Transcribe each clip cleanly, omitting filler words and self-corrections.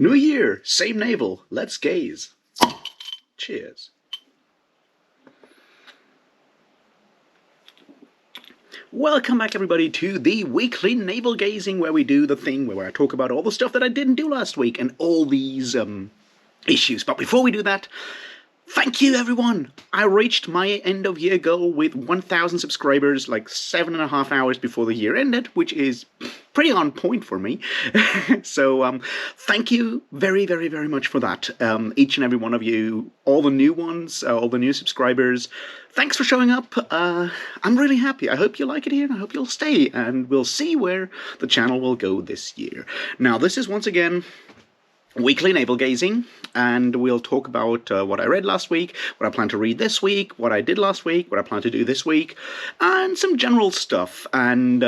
New year, same navel, let's gaze. Cheers. Welcome back everybody to the weekly navel gazing, where we do the thing where I talk about all the stuff that I didn't do last week and all these issues. But before we do that, thank you everyone! I reached my end of year goal with 1,000 subscribers like 7.5 hours before the year ended, which is pretty on point for me. So thank you very, very, very much for that. Each and every one of you, all the new ones, all the new subscribers, thanks for showing up. I'm really happy. I hope you like it here, and I hope you'll stay, and we'll see where the channel will go this year. Now, this is once again weekly navel gazing, and we'll talk about what I read last week, what I plan to read this week, what I did last week, what I plan to do this week, and some general stuff. And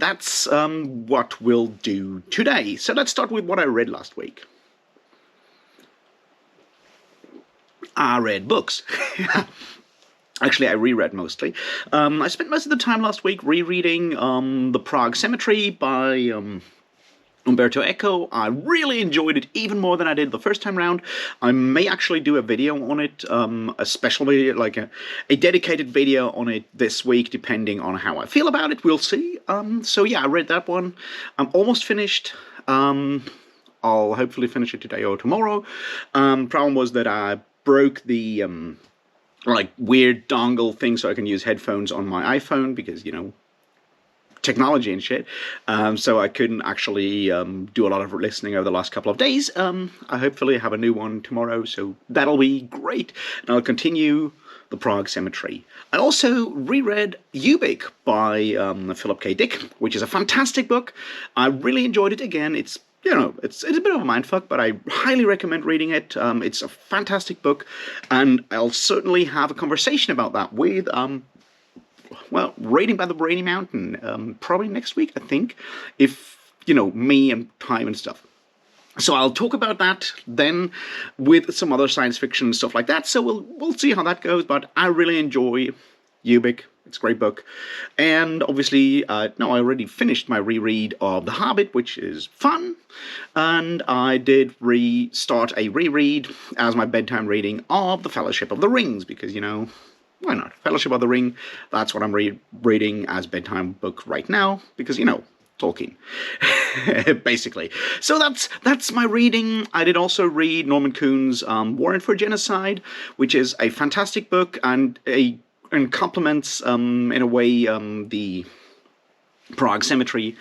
that's what we'll do today. So let's start with what I read last week. I read books. Actually, I reread mostly. I spent most of the time last week rereading The Prague Cemetery by Umberto Eco. I really enjoyed it even more than I did the first time round. I may actually do a video on it, a special video, like a dedicated video on it this week, depending on how I feel about it. We'll see. So yeah, I read that one. I'm almost finished. I'll hopefully finish it today or tomorrow. Problem was that I broke the like weird dongle thing so I can use headphones on my iPhone, because, you know, technology and shit, so I couldn't actually do a lot of listening over the last couple of days. I hopefully have a new one tomorrow, so that'll be great, and I'll continue The Prague Cemetery. I also reread Ubik by Philip K. Dick, which is a fantastic book. I really enjoyed it again. It's, you know, it's a bit of a mindfuck, but I highly recommend reading it. It's a fantastic book, and I'll certainly have a conversation about that with well, Raiding by the Rainy Mountain, probably next week, I think, if, you know, me and time and stuff. So I'll talk about that then with some other science fiction and stuff like that, so we'll see how that goes, but I really enjoy Ubik. It's a great book. And obviously, no, I already finished my reread of The Hobbit, which is fun, and I did start a reread as my bedtime reading of The Fellowship of the Rings, because, you know, why not? Fellowship of the Ring, that's what I'm reading as bedtime book right now, because, you know, Tolkien, basically. So that's my reading. I did also read Norman Coon's Warrant for Genocide, which is a fantastic book, and complements, in a way, the Prague Cemetery.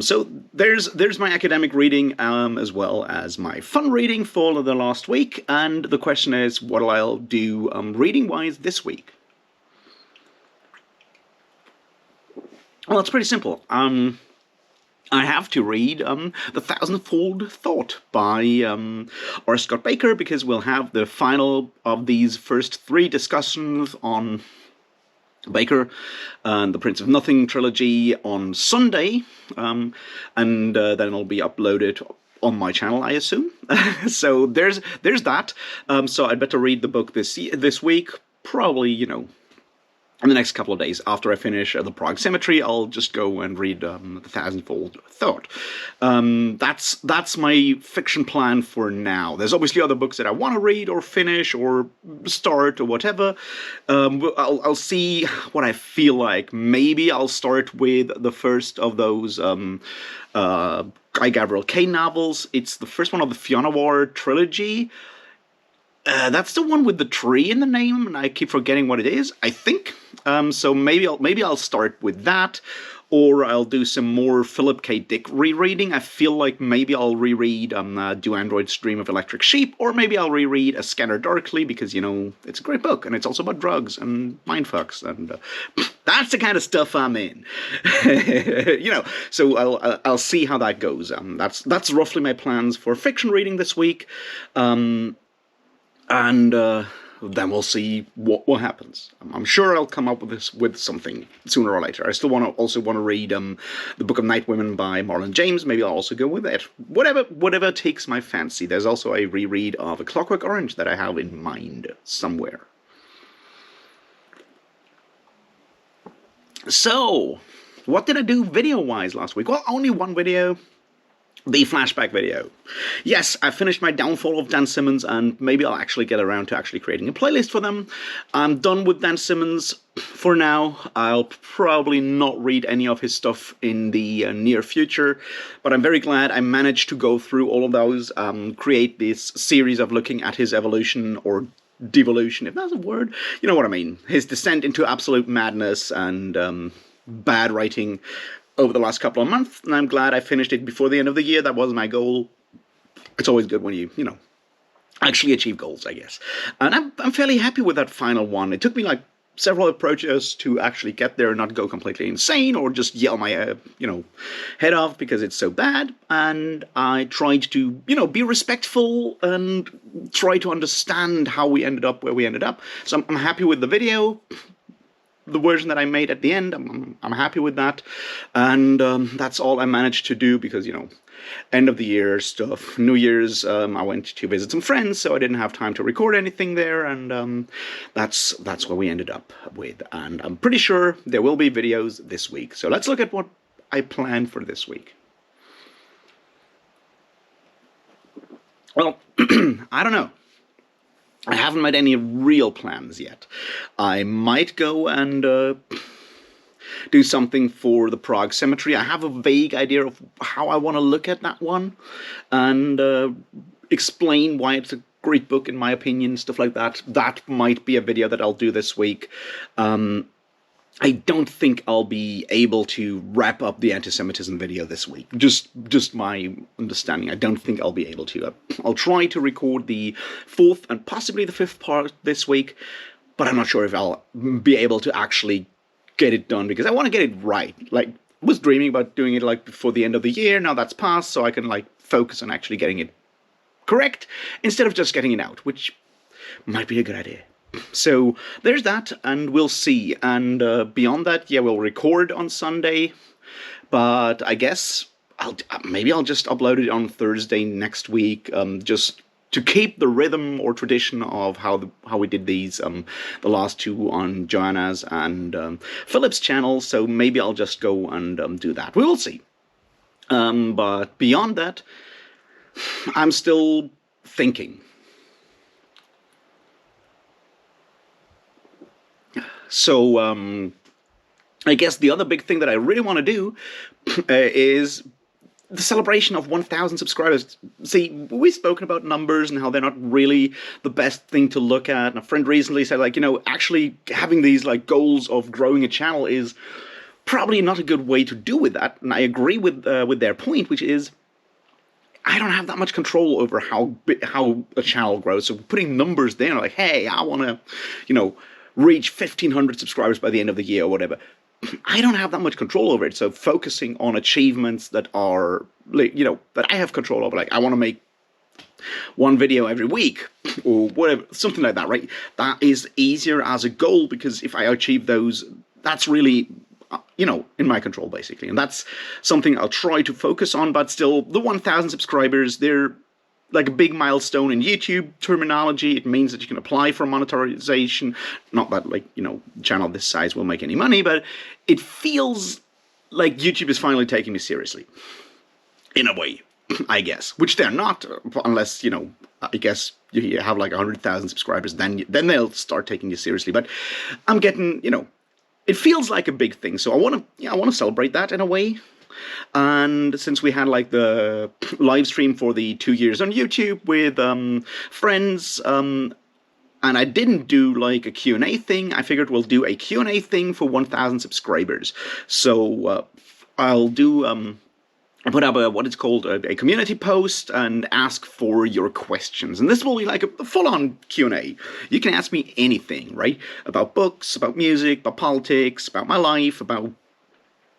So there's my academic reading, as well as my fun reading for the last week, and the question is, what I'll do reading-wise this week. Well, it's pretty simple. I have to read The Thousandfold Thought by R. Scott Baker, because we'll have the final of these first 3 discussions on Baker and the Prince of Nothing trilogy on Sunday, and then it'll be uploaded on my channel, I assume. So there's that. So I'd better read the book this week, probably, you know, in the next couple of days. After I finish The Prague Cemetery, I'll just go and read The Thousandfold Thought. That's my fiction plan for now. There's obviously other books that I want to read or finish or start or whatever. I'll see what I feel like. Maybe I'll start with the first of those Guy Gabriel Kane novels. It's the first one of the Fiona War trilogy. That's the one with the tree in the name, and I keep forgetting what it is, I think. So maybe I'll start with that, or I'll do some more Philip K. Dick rereading. I feel like maybe I'll reread Do Androids Dream of Electric Sheep, or maybe I'll reread A Scanner Darkly, because, you know, it's a great book, and it's also about drugs and mindfucks, and that's the kind of stuff I'm in. You know, so I'll see how that goes. That's roughly my plans for fiction reading this week. And then we'll see what happens. I'm sure I'll come up with something sooner or later. I still also want to read the Book of Night Women by Marlon James. Maybe I'll also go with it. Whatever takes my fancy. There's also a reread of A Clockwork Orange that I have in mind somewhere. So, what did I do video-wise last week? Well, only one video. The flashback video. Yes, I finished my Downfall of Dan Simmons, and maybe I'll actually get around to actually creating a playlist for them. I'm done with Dan Simmons for now. I'll probably not read any of his stuff in the near future, but I'm very glad I managed to go through all of those, create this series of looking at his evolution or devolution, if that's a word. You know what I mean. His descent into absolute madness and bad writing over the last couple of months, and I'm glad I finished it before the end of the year. That was my goal. It's always good when you know, actually achieve goals, I guess. And I'm fairly happy with that final one. It took me like several approaches to actually get there and not go completely insane or just yell my head off because it's so bad. And I tried to be respectful and try to understand how we ended up where we ended up. So I'm happy with the video. The version that I made at the end, I'm happy with that, and that's all I managed to do because end of the year stuff. New Year's, I went to visit some friends, so I didn't have time to record anything there, and that's what we ended up with. And I'm pretty sure there will be videos this week. So let's look at what I planned for this week. Well, I don't know. I haven't made any real plans yet. I might go and do something for the Prague Cemetery. I have a vague idea of how I want to look at that one and explain why it's a great book in my opinion, stuff like that. That might be a video that I'll do this week. I don't think I'll be able to wrap up the anti-Semitism video this week. Just my understanding. I don't think I'll be able to. I'll try to record the 4th and possibly the 5th part this week, but I'm not sure if I'll be able to actually get it done because I want to get it right. Like, I was dreaming about doing it like before the end of the year. Now that's passed, so I can like focus on actually getting it correct instead of just getting it out, which might be a good idea. So there's that, and we'll see. And beyond that, yeah, we'll record on Sunday, but I guess maybe I'll just upload it on Thursday next week, just to keep the rhythm or tradition of how we did these the last two on Joanna's and Philip's channel. So maybe I'll just go and do that. We will see. But beyond that, I'm still thinking. So, I guess the other big thing that I really want to do is the celebration of 1,000 subscribers. See, we've spoken about numbers and how they're not really the best thing to look at. And a friend recently said, like, actually having these like goals of growing a channel is probably not a good way to do with that. And I agree with their point, which is I don't have that much control over how a channel grows. So putting numbers there, like, hey, I want to, reach 1,500 subscribers by the end of the year or whatever. I don't have that much control over it. So focusing on achievements that are, that I have control over, like I want to make one video every week or whatever, something like that, right? That is easier as a goal because if I achieve those, that's really, in my control basically. And that's something I'll try to focus on, but still the 1,000 subscribers, they're like a big milestone in YouTube terminology. It means that you can apply for monetization. Not that, like, channel this size will make any money, but it feels like YouTube is finally taking me seriously. In a way, I guess. Which they're not, unless, I guess you have like 100,000 subscribers, then they'll start taking you seriously. But I'm getting, it feels like a big thing. So I want to celebrate that in a way. And since we had like the live stream for the 2 years on YouTube with friends, and I didn't do like a Q&A thing, I figured we'll do a Q&A thing for 1,000 subscribers. So I'll do I put up what it's called a community post and ask for your questions. And this will be like a full-on Q&A. You can ask me anything, right? About books, about music, about politics, about my life, about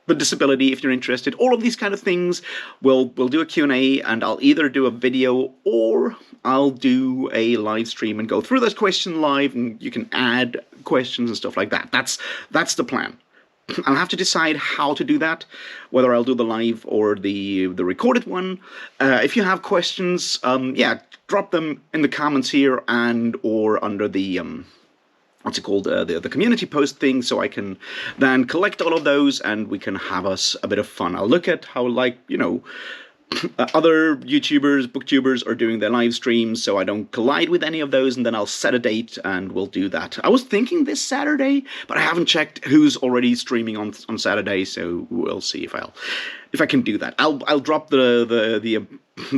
the disability, if you're interested, all of these kind of things. We'll do a Q&A, and I'll either do a video or I'll do a live stream and go through those questions live, and you can add questions and stuff like that. That's the plan. I'll have to decide how to do that, whether I'll do the live or the recorded one. If you have questions, drop them in the comments here and or under the what's it called, the community post thing, so I can then collect all of those and we can have us a bit of fun. I'll look at how, like, other YouTubers, booktubers are doing their live streams, so I don't collide with any of those, and then I'll set a date and we'll do that. I was thinking this Saturday, but I haven't checked who's already streaming on Saturday, so we'll see if I can do that. I'll drop the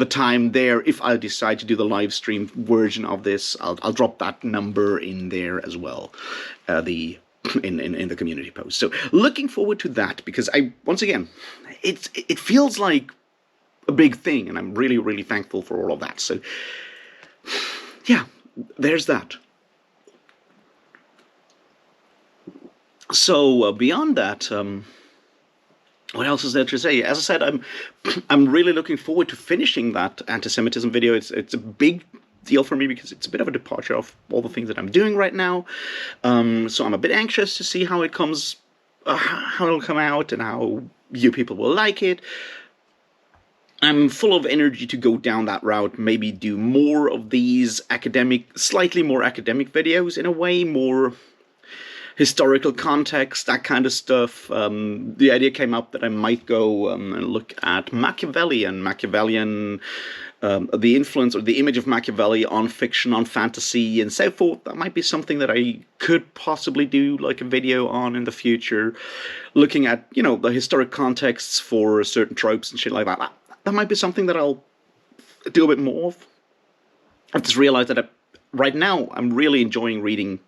time there if I decide to do the live stream version of this. I'll drop that number in there as well, in the community post. So looking forward to that, because once again, it feels like a big thing, and I'm really, really thankful for all of that. So yeah, there's that. So beyond that, what else is there to say? As I said, I'm really looking forward to finishing that anti-Semitism video. It's a big deal for me because it's a bit of a departure of all the things that I'm doing right now. So I'm a bit anxious to see how it comes, how it'll come out, and how you people will like it. I'm full of energy to go down that route, maybe do more of these slightly more academic videos in a way, more historical context, that kind of stuff. The idea came up that I might go and look at Machiavellian, the influence or the image of Machiavelli on fiction, on fantasy, and so forth. That might be something that I could possibly do like a video on in the future, looking at, the historic contexts for certain tropes and shit like that. That might be something that I'll do a bit more of. I've just realized that right now I'm really enjoying reading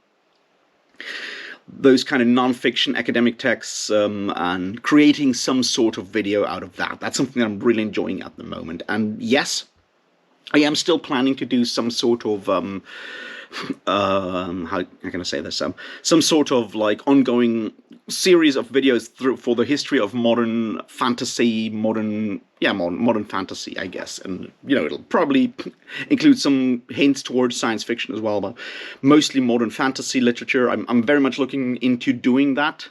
those kind of non-fiction academic texts and creating some sort of video out of that. That's something that I'm really enjoying at the moment. And yes, I am still planning to do some sort of how can I say this? Some sort of like ongoing series of videos for the history of modern fantasy, modern fantasy, I guess. And it'll probably include some hints towards science fiction as well, but mostly modern fantasy literature. I'm very much looking into doing that.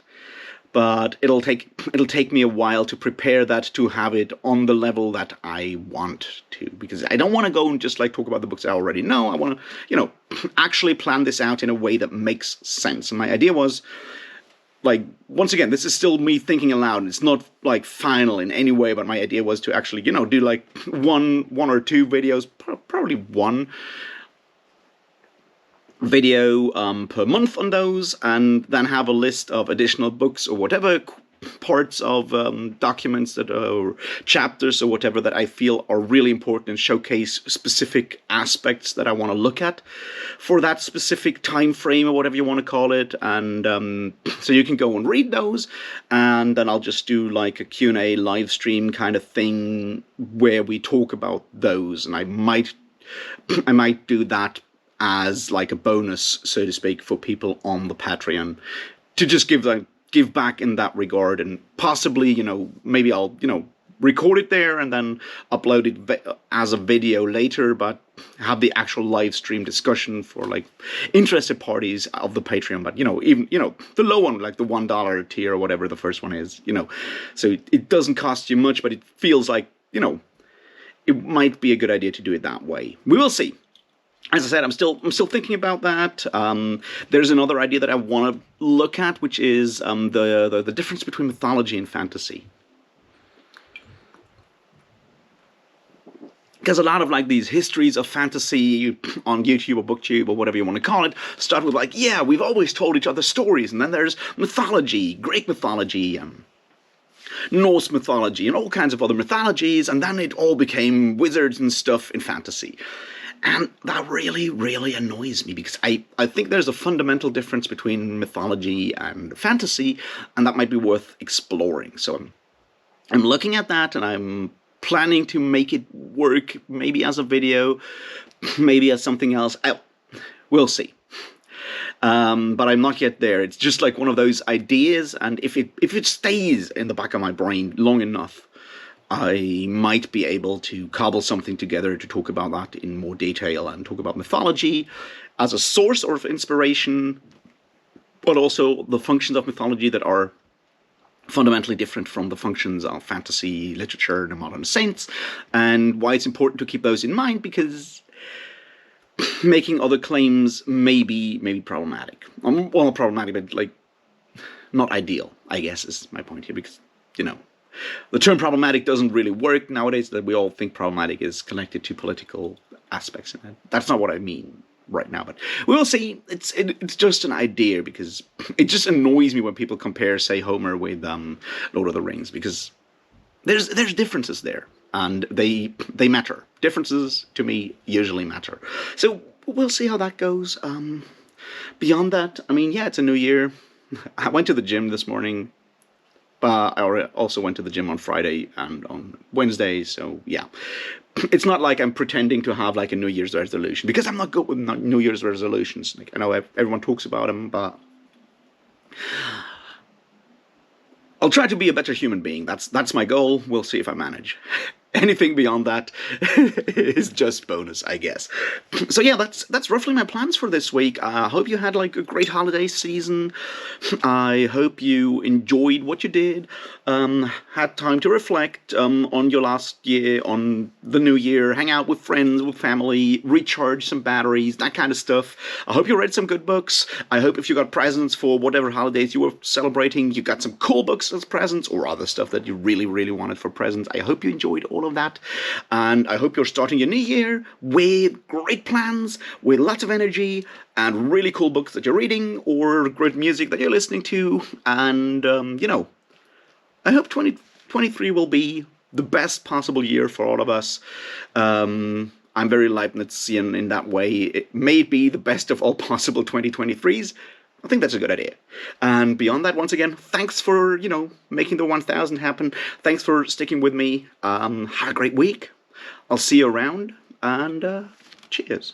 But it'll take me a while to prepare that, to have it on the level that I want to, because I don't want to go and just like talk about the books I already know. I want to, actually plan this out in a way that makes sense. And my idea was, like, once again, this is still me thinking aloud, and it's not like final in any way, but my idea was to actually, do like one or two videos, probably one video per month on those, and then have a list of additional books or whatever parts of documents that or chapters or whatever that I feel are really important and showcase specific aspects that I want to look at for that specific time frame or whatever you want to call it. And so you can go and read those, and then I'll just do like a Q&A live stream kind of thing where we talk about those, and I might do that as like a bonus, so to speak, for people on the Patreon, to just give back in that regard. And possibly, maybe I'll, record it there and then upload it as a video later, but have the actual live stream discussion for like interested parties of the Patreon. But, even, the low one, like the $1 tier or whatever the first one is, so it doesn't cost you much, but it feels like, it might be a good idea to do it that way. We will see. As I said, I'm still thinking about that. There's another idea that I want to look at, which is the difference between mythology and fantasy. Because a lot of like these histories of fantasy on YouTube or BookTube or whatever you want to call it start with like, yeah, we've always told each other stories, and then there's mythology, Greek mythology, Norse mythology, and all kinds of other mythologies, and then it all became wizards and stuff in fantasy. And that really, really annoys me, because I think there's a fundamental difference between mythology and fantasy, and that might be worth exploring. So I'm looking at that, and I'm planning to make it work, maybe as a video, maybe as something else. We'll see. But I'm not yet there. It's just like one of those ideas, and if it stays in the back of my brain long enough, I might be able to cobble something together to talk about that in more detail, and talk about mythology as a source of inspiration, but also the functions of mythology that are fundamentally different from the functions of fantasy literature and the modern saints, and why it's important to keep those in mind, because making other claims may be problematic. Well, not problematic, but like not ideal, I guess, is my point here, because, the term problematic doesn't really work nowadays, that we all think problematic is connected to political aspects. And that's not what I mean right now, but we will see. It's just an idea, because it just annoys me when people compare, say, Homer with Lord of the Rings, because there's differences there, and they matter. Differences to me usually matter. So we'll see how that goes. Beyond that, I mean, yeah, it's a new year. I went to the gym this morning, but I also went to the gym on Friday and on Wednesday. So yeah, it's not like I'm pretending to have like a New Year's resolution, because I'm not good with New Year's resolutions. Like, I know everyone talks about them, but I'll try to be a better human being. That's my goal. We'll see if I manage. Anything beyond that is just bonus, I guess. So yeah, that's roughly my plans for this week. I hope you had like a great holiday season. I hope you enjoyed what you did. Had time to reflect on your last year, on the new year, hang out with friends, with family, recharge some batteries, that kind of stuff. I hope you read some good books. I hope if you got presents for whatever holidays you were celebrating, you got some cool books as presents, or other stuff that you really, really wanted for presents. I hope you enjoyed all of that, and I hope you're starting your new year with great plans, with lots of energy, and really cool books that you're reading, or great music that you're listening to, and I hope 2023 will be the best possible year for all of us. I'm very Leibnizian in that way. It may be the best of all possible 2023s. I think that's a good idea. And beyond that, once again, thanks for, making the 1000 happen. Thanks for sticking with me. Have a great week. I'll see you around, and cheers.